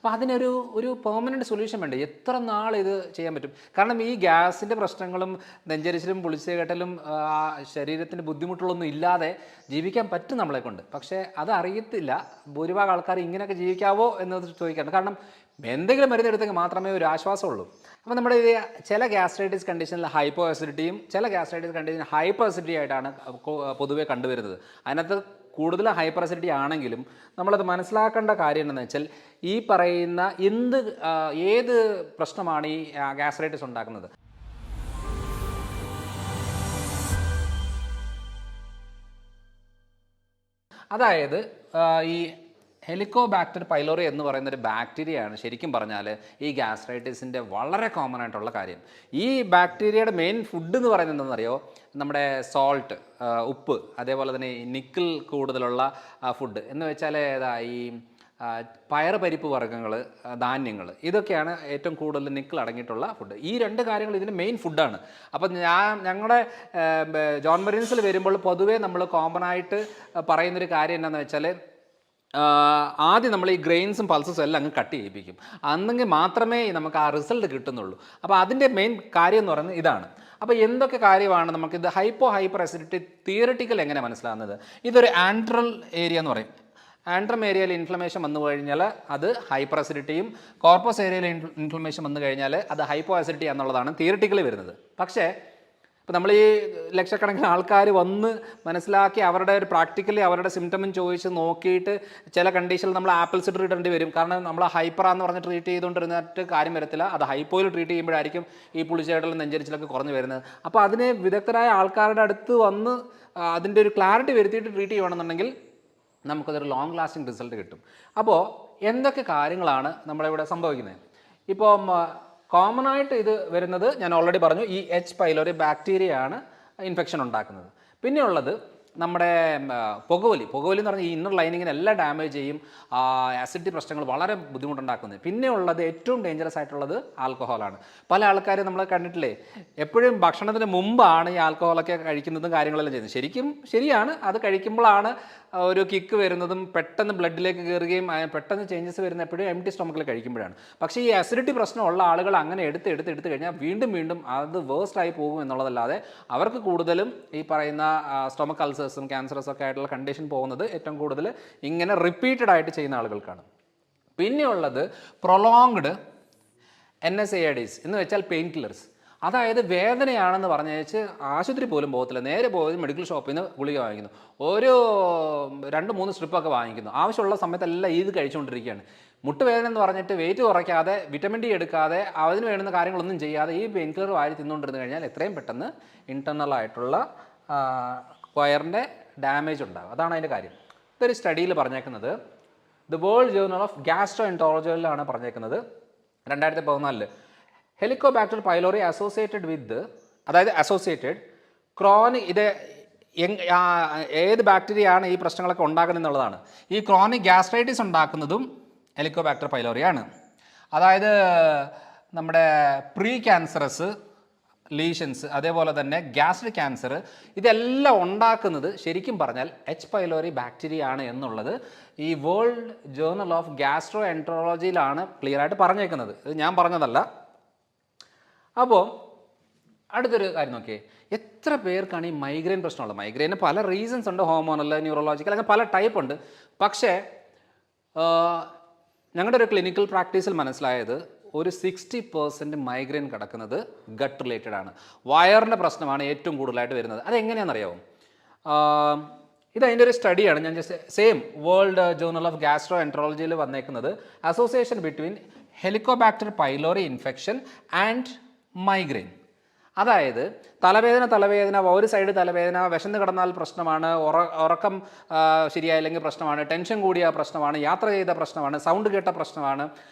അപ്പോൾ അതിനൊരു ഒരു പെർമനൻറ്റ് സൊല്യൂഷൻ വേണ്ടേ? എത്ര നാൾ ഇത് ചെയ്യാൻ പറ്റും? കാരണം ഈ ഗ്യാസിൻ്റെ പ്രശ്നങ്ങളും നെഞ്ചരിച്ചിലും പുളിച്ചുകെട്ടലും ശരീരത്തിന് ബുദ്ധിമുട്ടുകളൊന്നും ഇല്ലാതെ ജീവിക്കാൻ പറ്റും നമ്മളെ കൊണ്ട്. പക്ഷേ അതറിയത്തില്ല ഭൂരിഭാഗം ആൾക്കാർ ഇങ്ങനെയൊക്കെ ജീവിക്കാവോ എന്നത് ചോദിക്കാറുണ്ട്. കാരണം എന്തെങ്കിലും മരുന്നെടുത്തെങ്കിൽ മാത്രമേ ഒരു ആശ്വാസമുള്ളൂ. അപ്പോൾ നമ്മുടെ ഈ ചില ഗ്യാസ്ട്രൈറ്റിസ് കണ്ടീഷനിൽ ഹൈപ്പോ അസിഡിറ്റിയും ചില ഗ്യാസ്ട്രൈറ്റിസ് കണ്ടീഷനിൽ ഹൈപ്പർ അസിഡിറ്റി ആയിട്ടാണ് പൊതുവെ കണ്ടുവരുന്നത്. അതിനകത്ത് കൂടുതൽ ഹൈപ്പർ അസിഡിറ്റി ആണെങ്കിലും നമ്മളത് മനസ്സിലാക്കേണ്ട കാര്യം എന്താണെന്ന് വെച്ചാൽ ഈ പറയുന്ന ഏത് പ്രശ്നമാണ് ഈ ഗ്യാസ്ട്രൈറ്റിസ് ഉണ്ടാക്കുന്നത്. അതായത് ഈ ഹെലിക്കോബാക്ടർ പൈലോറി എന്ന് പറയുന്ന ഒരു ബാക്ടീരിയയാണ് ശരിക്കും പറഞ്ഞാൽ ഈ ഗ്യാസ്ട്രൈറ്റിസിൻ്റെ വളരെ കോമൺ ആയിട്ടുള്ള കാര്യം. ഈ ബാക്ടീരിയയുടെ മെയിൻ ഫുഡ് എന്ന് പറയുന്നത് എന്താണെന്നറിയോ? നമ്മുടെ സോൾട്ട്, ഉപ്പ്, അതേപോലെ തന്നെ നിക്കിൾ കൂടുതലുള്ള ഫുഡ് എന്ന് വെച്ചാൽ ഈ പയറ് പരിപ്പ് വർഗ്ഗങ്ങൾ, ധാന്യങ്ങൾ, ഇതൊക്കെയാണ് ഏറ്റവും കൂടുതൽ നിക്കിൾ അടങ്ങിയിട്ടുള്ള ഫുഡ്. ഈ രണ്ട് കാര്യങ്ങൾ ഇതിൻ്റെ മെയിൻ ഫുഡാണ്. അപ്പം ഞങ്ങളുടെ ജോൺ മരീൻസിൽ വരുമ്പോൾ പൊതുവേ നമ്മൾ കോമൺ ആയിട്ട് പറയുന്നൊരു കാര്യം എന്താണെന്ന് വെച്ചാൽ ആദ്യം നമ്മൾ ഈ ഗ്രെയിൻസും പൾസസും എല്ലാം അങ്ങ് കട്ട് ചെയ്യിപ്പിക്കും. അന്നെങ്കിൽ മാത്രമേ നമുക്ക് ആ റിസൾട്ട് കിട്ടുന്നുള്ളൂ. അപ്പോൾ അതിൻ്റെ മെയിൻ കാര്യം എന്ന് പറയുന്നത് ഇതാണ്. അപ്പോൾ എന്തൊക്കെ കാര്യമാണ് നമുക്കിത് ഹൈപ്പർ അസിഡിറ്റി തിയറിറ്റിക്കൽ എങ്ങനെ മനസ്സിലാകുന്നത്? ഇതൊരു ആൻട്രൽ ഏരിയ എന്ന് പറയും. ആൻട്രം ഏരിയയിൽ ഇൻഫ്ലമേഷൻ വന്നു കഴിഞ്ഞാൽ അത് ഹൈപ്പർ അസിഡിറ്റിയും, കോർപ്പസ് ഏരിയയിൽ ഇൻഫ്ലമേഷൻ വന്നു കഴിഞ്ഞാൽ അത് ഹൈപ്പോ അസിഡിറ്റി എന്നുള്ളതാണ് തിയറിറ്റിക്കലി വരുന്നത്. പക്ഷേ ഇപ്പോൾ നമ്മൾ ഈ ലക്ഷക്കണക്കിന് ആൾക്കാർ വന്ന് മനസ്സിലാക്കി അവരുടെ ഒരു പ്രാക്ടിക്കലി അവരുടെ സിംറ്റമും ചോദിച്ച് നോക്കിയിട്ട് ചില കണ്ടീഷനിൽ നമ്മൾ ആപ്പിൾ സിഡർ ഇടേണ്ടി വരും. കാരണം നമ്മൾ ഹൈപ്പറാന്ന് പറഞ്ഞ് ട്രീറ്റ് ചെയ്തുകൊണ്ടിരുന്നിട്ട് കാര്യം വരത്തില്ല. അത് ഹൈപ്പോയിൽ ട്രീറ്റ് ചെയ്യുമ്പോഴായിരിക്കും ഈ പുളിച്ചേടലും നെഞ്ചരിച്ചിലൊക്കെ കുറഞ്ഞ് വരുന്നത്. അപ്പോൾ അതിനെ വിദഗ്ധരായ ആൾക്കാരുടെ അടുത്ത് വന്ന് അതിൻ്റെ ഒരു ക്ലാരിറ്റി വരുത്തിയിട്ട് ട്രീറ്റ് ചെയ്യുകയാണെന്നുണ്ടെങ്കിൽ നമുക്കതൊരു ലോങ് ലാസ്റ്റിംഗ് റിസൾട്ട് കിട്ടും. അപ്പോൾ എന്തൊക്കെ കാര്യങ്ങളാണ് നമ്മുടെ ഇവിടെ സംഭവിക്കുന്നത്? ഇപ്പം കോമൺ ആയിട്ട് ഇത് വരുന്നത് ഞാൻ ഓൾറെഡി പറഞ്ഞു, ഈ എച്ച് പൈലോറി ബാക്ടീരിയയാണ് ഇൻഫെക്ഷൻ ഉണ്ടാക്കുന്നത്. പിന്നെയുള്ളത് നമ്മുടെ പുകവലി എന്ന് പറഞ്ഞാൽ ഈ ഇന്നർ ലൈനിങ്ങിന് എല്ലാം ഡാമേജ് ചെയ്യും, ആസിഡിറ്റി പ്രശ്നങ്ങൾ വളരെ ബുദ്ധിമുട്ടുണ്ടാക്കുന്നത്. പിന്നെ ഉള്ളത് ഏറ്റവും ഡേഞ്ചറസ് ആയിട്ടുള്ളത് ആൽക്കഹോളാണ്. പല ആൾക്കാരും നമ്മൾ കണ്ടിട്ടില്ലേ, എപ്പോഴും ഭക്ഷണത്തിന് മുമ്പാണ് ഈ ആൽക്കഹോളൊക്കെ കഴിക്കുന്നതും കാര്യങ്ങളെല്ലാം ചെയ്യുന്നത്. ശരിക്കും ശരിയാണ്, അത് കഴിക്കുമ്പോഴാണ് ഒരു കിക്ക് വരുന്നതും പെട്ടെന്ന് ബ്ലഡിലേക്ക് കയറുകയും പെട്ടെന്ന് ചേഞ്ചസ് വരുന്ന എപ്പോഴും എംപ്റ്റി സ്റ്റൊമക്കിൽ കഴിക്കുമ്പോഴാണ്. പക്ഷേ ഈ അസിഡിറ്റി പ്രശ്നമുള്ള ആളുകൾ അങ്ങനെ എടുത്ത് കഴിഞ്ഞാൽ വീണ്ടും അത് വേഴ്സ്റ്റ് ആയി പോകും എന്നുള്ളതല്ലാതെ അവർക്ക് കൂടുതലും ഈ പറയുന്ന സ്റ്റൊമക് അൾസേഴ്സും ക്യാൻസറസും ഒക്കെ ആയിട്ടുള്ള കണ്ടീഷൻ പോകുന്നത് ഏറ്റവും കൂടുതൽ ഇങ്ങനെ റിപ്പീറ്റഡ് ആയിട്ട് ചെയ്യുന്ന ആളുകൾക്കാണ്. പിന്നെയുള്ളത് പ്രൊലോങ്ഡ് NSAIDs എന്ന് വെച്ചാൽ പെയിൻ കില്ലേഴ്സ്. അതായത് വേദനയാണെന്ന് പറഞ്ഞേച്ച് ആശുപത്രി പോലും പോകത്തില്ല, നേരെ പോയി മെഡിക്കൽ ഷോപ്പിൽ നിന്ന് ഗുളിക വാങ്ങിക്കുന്നു, ഒരു 2-3 സ്ട്രിപ്പൊക്കെ വാങ്ങിക്കുന്നു. ആവശ്യമുള്ള സമയത്തെല്ലാം ഇത് കഴിച്ചുകൊണ്ടിരിക്കുകയാണ്. മുട്ടുവേദന എന്ന് പറഞ്ഞിട്ട് വെയിറ്റ് കുറയ്ക്കാതെ, വിറ്റമിൻ ഡി എടുക്കാതെ, അതിന് വേണ്ടുന്ന കാര്യങ്ങളൊന്നും ചെയ്യാതെ ഈ പെയിൻ കില്ലർ വാരി തിന്നുകൊണ്ടിരുന്നു കഴിഞ്ഞാൽ എത്രയും പെട്ടെന്ന് ഇൻറ്റർണൽ ആയിട്ടുള്ള വയറിൻ്റെ ഡാമേജ് ഉണ്ടാകും. അതാണ് അതിൻ്റെ കാര്യം. ഇതൊരു സ്റ്റഡിയിൽ പറഞ്ഞേക്കുന്നത് ദ വേൾഡ് ജേർണൽ ഓഫ് ഗ്യാസ്ട്രോഎൻട്രോളജിയിലാണ് പറഞ്ഞേക്കുന്നത് 2014. ഹെലിക്കോബാക്ടർ പൈലോറി അസോസിയേറ്റഡ് ക്രോണിക്, ഇത് ഏത് ബാക്ടീരിയയാണ് ഈ പ്രശ്നങ്ങളൊക്കെ ഉണ്ടാക്കുന്നത് എന്നുള്ളതാണ്. ഈ ക്രോണിക് ഗ്യാസ്ട്രൈറ്റിസ് ഉണ്ടാക്കുന്നതും ഹെലിക്കോബാക്ടർ പൈലോറിയാണ്. അതായത് നമ്മുടെ പ്രീ ക്യാൻസറസ് ലീഷൻസ്, അതേപോലെ തന്നെ ഗ്യാസ്ട്രിക് ക്യാൻസർ, ഇതെല്ലാം ഉണ്ടാക്കുന്നത് ശരിക്കും പറഞ്ഞാൽ എച്ച് പൈലോറി ബാക്ടീരിയ ആണ് എന്നുള്ളത് ഈ വേൾഡ് ജേർണൽ ഓഫ് ഗ്യാസ്ട്രോ എൻട്രോളജിയിലാണ് ക്ലിയർ ആയിട്ട് പറഞ്ഞേക്കുന്നത്. ഇത് ഞാൻ പറഞ്ഞതല്ല. അപ്പോൾ അടുത്തൊരു കാര്യം നോക്കിയേ, എത്ര പേർക്കാണ് ഈ മൈഗ്രെയിൻ പ്രശ്നമുള്ളത്? മൈഗ്രെയിന് പല റീസൺസ് ഉണ്ട്, ഹോർമോണൽ, ന്യൂറോളജിക്കൽ, അങ്ങനെ പല ടൈപ്പ് ഉണ്ട്. പക്ഷേ ഞങ്ങളുടെ ഒരു ക്ലിനിക്കൽ പ്രാക്ടീസിൽ മനസ്സിലായത് ഒരു 60% മൈഗ്രെയിൻ കിടക്കുന്നത് ഗട്ട് റിലേറ്റഡ് ആണ്. വയറിൻ്റെ പ്രശ്നമാണ് ഏറ്റവും കൂടുതലായിട്ട് വരുന്നത്. അതെങ്ങനെയാണെന്നറിയാമോ? ഇത് അതിൻ്റെ ഒരു സ്റ്റഡിയാണ്. ഞാൻ just same world journal of gastro എൻട്രോളജിയിൽ വന്നേക്കുന്നത് association between helicobacter pylori infection and migraine. അതായത് തലവേദന, ഒരു സൈഡ് തലവേദന, വിശന്ന് കിടന്നാൽ പ്രശ്നമാണ്, ഉറക്കം ശരിയായില്ലെങ്കിൽ പ്രശ്നമാണ്, ടെൻഷൻ കൂടിയ പ്രശ്നമാണ്, യാത്ര ചെയ്ത പ്രശ്നമാണ്, സൗണ്ട് കേട്ട പ്രശ്നമാണ്,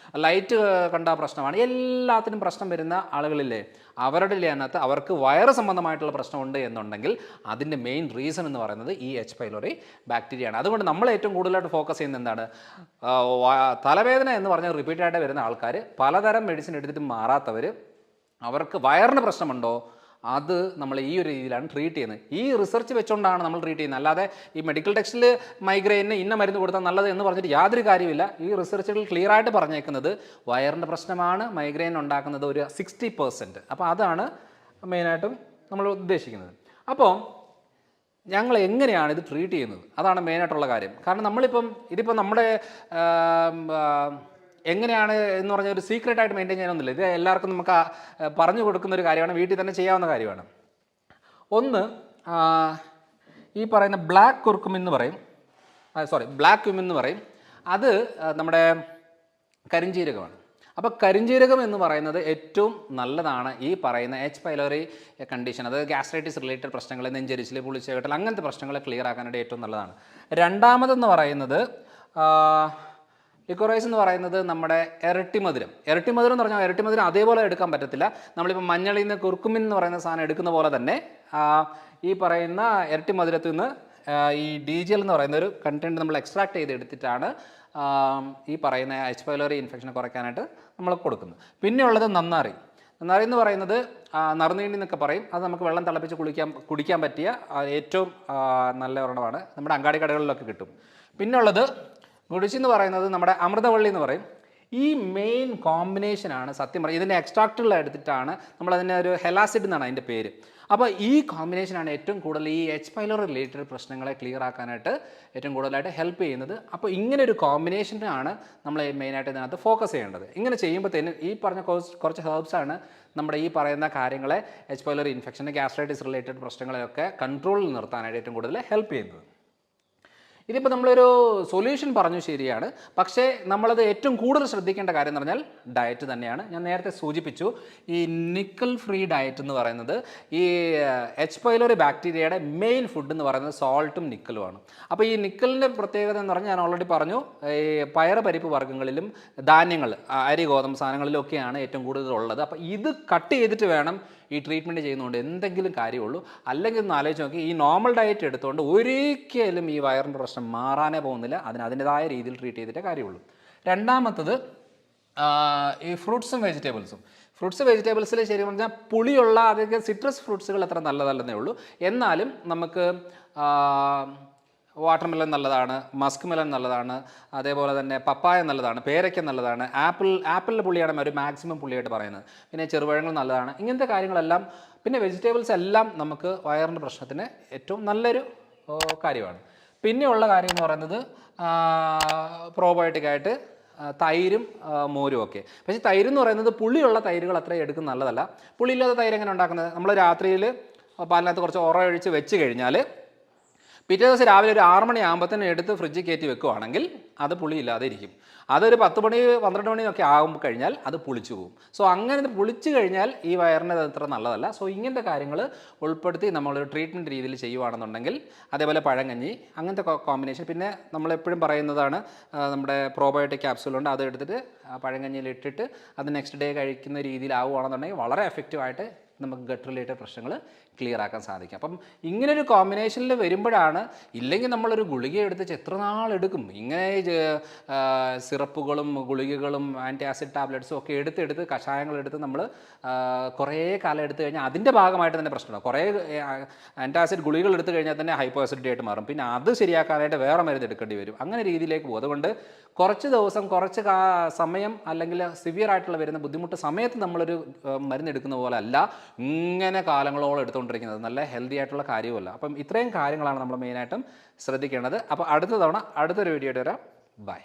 ലൈറ്റ് കണ്ട പ്രശ്നമാണ്, എല്ലാത്തിനും പ്രശ്നം വരുന്ന ആളുകളില്ലേ, അവരുടെ അതിനകത്ത് അവർക്ക് വയറ് സംബന്ധമായിട്ടുള്ള പ്രശ്നമുണ്ട് എന്നുണ്ടെങ്കിൽ അതിൻ്റെ മെയിൻ റീസൺ എന്ന് പറയുന്നത് ഈ എച്ച് പൈലോറി ബാക്ടീരിയയാണ്. അതുകൊണ്ട് നമ്മൾ ഏറ്റവും കൂടുതലായിട്ട് ഫോക്കസ് ചെയ്യുന്നത് എന്താണ്? തലവേദന എന്ന് പറഞ്ഞാൽ റിപ്പീറ്റഡായിട്ട് വരുന്ന ആൾക്കാർ, പലതരം മെഡിസിൻ എടുത്തിട്ട് മാറാത്തവർ, അവർക്ക് വയറിന് പ്രശ്നമുണ്ടോ, അത് നമ്മൾ ഈ ഒരു രീതിയിലാണ് ട്രീറ്റ് ചെയ്യുന്നത്. ഈ റിസർച്ച് വെച്ചുകൊണ്ടാണ് നമ്മൾ ട്രീറ്റ് ചെയ്യുന്നത്. അല്ലാതെ ഈ മെഡിക്കൽ ടെക്സ്റ്റിൽ മൈഗ്രെയിന് ഇന്ന മരുന്ന് കൊടുത്താൽ നല്ലത് എന്ന് പറഞ്ഞിട്ട് യാതൊരു കാര്യമില്ല. ഈ റിസർച്ചുകൾ ക്ലിയർ ആയിട്ട് പറഞ്ഞേക്കുന്നത് വയറിൻ്റെ പ്രശ്നമാണ് മൈഗ്രെയിൻ ഉണ്ടാക്കുന്നത് ഒരു 60%. അപ്പോൾ അതാണ് മെയിനായിട്ടും നമ്മൾ ഉദ്ദേശിക്കുന്നത്. അപ്പോൾ ഞങ്ങൾ എങ്ങനെയാണ് ഇത് ട്രീറ്റ് ചെയ്യുന്നത്, അതാണ് മെയിനായിട്ടുള്ള കാര്യം. കാരണം നമ്മളിപ്പം ഇതിപ്പോൾ നമ്മുടെ എങ്ങനെയാണ് എന്ന് പറഞ്ഞ ഒരു സീക്രട്ടായിട്ട് മെയിൻറ്റെയിൻ ചെയ്യാനൊന്നുമില്ല. ഇത് എല്ലാവർക്കും നമുക്ക് പറഞ്ഞു കൊടുക്കുന്ന ഒരു കാര്യമാണ്, വീട്ടിൽ തന്നെ ചെയ്യാവുന്ന കാര്യമാണ്. ഒന്ന്, ഈ പറയുന്ന ബ്ലാക്ക് കുർക്കുമിൻ എന്ന് പറയും, ബ്ലാക്ക് ക്യുമിൻ എന്ന് പറയും. അത് നമ്മുടെ കരിഞ്ജീരകമാണ്. അപ്പോൾ കരിഞ്ജീരകം എന്ന് പറയുന്നത് ഏറ്റവും നല്ലതാണ് ഈ പറയുന്ന എച്ച് പൈലോറി കണ്ടീഷൻ, അത് ഗ്യാസ്ട്രൈറ്റിസ് റിലേറ്റഡ് പ്രശ്നങ്ങൾ, നെഞ്ചരിച്ചിൽ, പുളിച്ചകട്ടൽ, അങ്ങനത്തെ പ്രശ്നങ്ങളെ ക്ലിയർ ആക്കാനായിട്ട് ഏറ്റവും നല്ലതാണ്. രണ്ടാമതെന്ന് പറയുന്നത് ലിക്കോറൈസ് എന്ന് പറയുന്നത് നമ്മുടെ ഇരട്ടിമധുരം. ഇരട്ടിമധുരം എന്ന് പറഞ്ഞാൽ ഇരട്ടിമധുരം അതേപോലെ എടുക്കാൻ പറ്റത്തില്ല. നമ്മളിപ്പോൾ മഞ്ഞളിൽ നിന്ന് കുർക്കുമിൻ എന്ന് പറയുന്ന സാധനം എടുക്കുന്ന പോലെ തന്നെ ഈ പറയുന്ന ഇരട്ടിമധുരത്തിൽ നിന്ന് ഈ DGL എന്ന് പറയുന്ന ഒരു കണ്ടൻറ്റ് നമ്മൾ എക്സ്ട്രാക്ട് ചെയ്ത് എടുത്തിട്ടാണ് ഈ പറയുന്ന എച്ച് പൈലോറി ഇൻഫെക്ഷനെ കുറയ്ക്കാനായിട്ട് നമ്മൾ കൊടുക്കുന്നത്. പിന്നെയുള്ളത് നന്നാറി. നന്നാറി എന്ന് പറയുന്നത് നറുനീണ്ടി എന്നൊക്കെ പറയും. അത് നമുക്ക് വെള്ളം തിളപ്പിച്ച് കുടിക്കാൻ പറ്റിയ ഏറ്റവും നല്ല ഒരെണ്ണമാണ്. നമ്മുടെ അങ്ങാടി കടകളിലൊക്കെ കിട്ടും. പിന്നുള്ളത് ഗുഡിച്ചി എന്ന് പറയുന്നത് നമ്മുടെ അമൃതവള്ളി എന്ന് പറയും. ഈ മെയിൻ കോമ്പിനേഷനാണ് സത്യം പറയും. ഇതിൻ്റെ എക്സ്ട്രാക്റ്റുകൾ എടുത്തിട്ടാണ് നമ്മളതിൻ്റെ ഒരു ഹെലാസിഡ് എന്നാണ് അതിൻ്റെ പേര്. അപ്പോൾ ഈ കോമ്പിനേഷനാണ് ഏറ്റവും കൂടുതൽ ഈ എച്ച് പൈലോറി റിലേറ്റഡ് പ്രശ്നങ്ങളെ ക്ലിയർ ആക്കാനായിട്ട് ഏറ്റവും കൂടുതലായിട്ട് ഹെൽപ്പ് ചെയ്യുന്നത്. അപ്പോൾ ഇങ്ങനെ ഒരു കോമ്പിനേഷനാണ് നമ്മൾ മെയിനായിട്ട് ഇതിനകത്ത് ഫോക്കസ് ചെയ്യേണ്ടത്. ഇങ്ങനെ ചെയ്യുമ്പോഴത്തേനും ഈ പറഞ്ഞ കുറച്ച് ഹെർബ്സാണ് നമ്മുടെ ഈ പറയുന്ന കാര്യങ്ങളെ H pylori infection, gastritis related പ്രശ്നങ്ങളെയൊക്കെ കൺട്രോളിൽ നിർത്താനായിട്ട് ഏറ്റവും കൂടുതൽ ഹെൽപ്പ് ചെയ്യുന്നത്. ഇതിപ്പോൾ നമ്മളൊരു സൊല്യൂഷൻ പറഞ്ഞു ശരിയാണ്, പക്ഷേ നമ്മളത് ഏറ്റവും കൂടുതൽ ശ്രദ്ധിക്കേണ്ട കാര്യം എന്ന് പറഞ്ഞാൽ ഡയറ്റ് തന്നെയാണ്. ഞാൻ നേരത്തെ സൂചിപ്പിച്ചു, ഈ നിക്കൽ ഫ്രീ ഡയറ്റ് എന്ന് പറയുന്നത് ഈ എച്ച് പൈലോറി ബാക്ടീരിയയുടെ മെയിൻ ഫുഡ് എന്ന് പറയുന്നത് സോൾട്ടും നിക്കലുമാണ്. അപ്പോൾ ഈ നിക്കലിൻ്റെ പ്രത്യേകത എന്ന് പറഞ്ഞാൽ ഞാൻ ഓൾറെഡി പറഞ്ഞു, ഈ പയറ് പരിപ്പ് വർഗ്ഗങ്ങളിലും ധാന്യങ്ങൾ, അരി ഗോതമ്പ് സാധനങ്ങളിലും ഒക്കെയാണ് ഏറ്റവും കൂടുതൽ ഉള്ളത്. അപ്പോൾ ഇത് കട്ട് ചെയ്തിട്ട് വേണം ഈ ട്രീറ്റ്മെൻറ്റ് ചെയ്യുന്നതുകൊണ്ട് എന്തെങ്കിലും കാര്യമുള്ളൂ. അല്ലെങ്കിൽ ഒന്ന് ആലോചിച്ച് നോക്കി, ഈ നോർമൽ ഡയറ്റ് എടുത്തുകൊണ്ട് ഒരിക്കലും ഈ വയറിൻ്റെ പ്രശ്നം മാറാനേ പോകുന്നില്ല. അതിൻ്റെതായ രീതിയിൽ ട്രീറ്റ് ചെയ്തിട്ടേ കാര്യമുള്ളൂ. രണ്ടാമത്തത് ഈ ഫ്രൂട്ട്സും വെജിറ്റബിൾസും. വെജിറ്റബിൾസിൽ ശരിക്കും പറഞ്ഞാൽ പുളിയുള്ള അതൊക്കെ സിട്രസ് ഫ്രൂട്ട്സുകൾ അത്ര നല്ലതല്ലെന്നേ ഉള്ളൂ. എന്നാലും നമുക്ക് വാട്ടർമെലൺ നല്ലതാണ്, മസ്ക് മെലൺ നല്ലതാണ്, അതേപോലെ തന്നെ പപ്പായ നല്ലതാണ്, പേരയ്ക്ക നല്ലതാണ്, ആപ്പിളിൻ്റെ പുള്ളിയാണ് ഒരു മാക്സിമം പുള്ളിയായിട്ട് പറയുന്നത്. പിന്നെ ചെറുപഴങ്ങൾ നല്ലതാണ്. ഇങ്ങനത്തെ കാര്യങ്ങളെല്ലാം, പിന്നെ വെജിറ്റബിൾസ് എല്ലാം നമുക്ക് വയറിൻ്റെ പ്രശ്നത്തിന് ഏറ്റവും നല്ലൊരു കാര്യമാണ്. പിന്നെയുള്ള കാര്യം എന്ന് പറയുന്നത് പ്രോബയോട്ടിക്കായിട്ട് തൈരും മോരും ഒക്കെ. പക്ഷേ തൈര് എന്ന് പറയുന്നത് പുളിയുള്ള തൈരുകൾ അത്രയും എടുക്കുന്നത് നല്ലതല്ല. പുളിയില്ലാത്ത തൈര് എങ്ങനെ ഉണ്ടാക്കുന്നത്? നമ്മൾ രാത്രിയിൽ പാലിനകത്ത് കുറച്ച് ഒഴിച്ച് വെച്ച് കഴിഞ്ഞാൽ പിറ്റേ ദിവസം രാവിലെ ഒരു 6 മണിയാകുമ്പോഴത്തേനും എടുത്ത് ഫ്രിഡ്ജിൽ കയറ്റി വെക്കുകയാണെങ്കിൽ അത് പുളിയില്ലാതെ ഇരിക്കും. അതൊരു 10 മണി 12 മണിയൊക്കെ ആകുമ്പോൾ കഴിഞ്ഞാൽ അത് പുളിച്ചു പോകും. സോ അങ്ങനെ പുളിച്ചു കഴിഞ്ഞാൽ ഈ വയറിന് അത്ര നല്ലതല്ല. സോ ഇങ്ങനത്തെ കാര്യങ്ങൾ ഉൾപ്പെടുത്തി നമ്മളൊരു ട്രീറ്റ്മെൻറ്റ് രീതിയിൽ ചെയ്യുകയാണെന്നുണ്ടെങ്കിൽ, അതേപോലെ പഴങ്കഞ്ഞി, അങ്ങനത്തെ കോമ്പിനേഷൻ. പിന്നെ നമ്മളെപ്പോഴും പറയുന്നതാണ്, നമ്മുടെ പ്രോബയോട്ടിക് ക്യാപ്സൂളുണ്ട്, അത് എടുത്തിട്ട് പഴങ്കഞ്ഞിയിൽ ഇട്ടിട്ട് അത് നെക്സ്റ്റ് ഡേ കഴിക്കുന്ന രീതിയിലാവുകയാണെന്നുണ്ടെങ്കിൽ വളരെ എഫക്റ്റീവായിട്ട് നമുക്ക് ഗട്ട് റിലേറ്റഡ് പ്രശ്നങ്ങൾ ക്ലിയർ ആക്കാൻ സാധിക്കും. അപ്പം ഇങ്ങനൊരു കോമ്പിനേഷനിൽ വരുമ്പോഴാണ്, ഇല്ലെങ്കിൽ നമ്മളൊരു ഗുളിക എടുത്ത് എത്ര നാളെടുക്കും. ഇങ്ങനെ സിറപ്പുകളും ഗുളികകളും ആൻറ്റി ആസിഡ് ടാബ്ലറ്റ്സും ഒക്കെ എടുത്ത് കഷായങ്ങളെടുത്ത് നമ്മൾ കുറേ കാലം എടുത്തു കഴിഞ്ഞാൽ അതിൻ്റെ ഭാഗമായിട്ട് തന്നെ പ്രശ്നമാണ്. കുറേ ആൻറ്റി ആസിഡ് ഗുളികൾ എടുത്തു കഴിഞ്ഞാൽ തന്നെ ഹൈപ്പോ ആസിഡിറ്റി ആയിട്ട് മാറും. പിന്നെ അത് ശരിയാക്കാനായിട്ട് വേറെ മരുന്ന് എടുക്കേണ്ടി വരും. അങ്ങനെ രീതിയിലേക്ക് പോകും. അതുകൊണ്ട് കുറച്ച് ദിവസം, കുറച്ച് സമയം, അല്ലെങ്കിൽ സിവിയർ ആയിട്ടുള്ള വരുന്ന ബുദ്ധിമുട്ട് സമയത്ത് നമ്മളൊരു മരുന്ന് എടുക്കുന്ന പോലെ അല്ല ഇങ്ങനെ കാലങ്ങളോളം എടുത്തുകൊണ്ടിരിക്കുന്നത്. നല്ല ഹെൽത്തി ആയിട്ടുള്ള കാര്യമല്ല. അപ്പം ഇത്രയും കാര്യങ്ങളാണ് നമ്മൾ മെയിനായിട്ടും ശ്രദ്ധിക്കേണ്ടത്. അപ്പോൾ അടുത്ത തവണ അടുത്തൊരു വീഡിയോ ആയിട്ട് വരാം. ബൈ.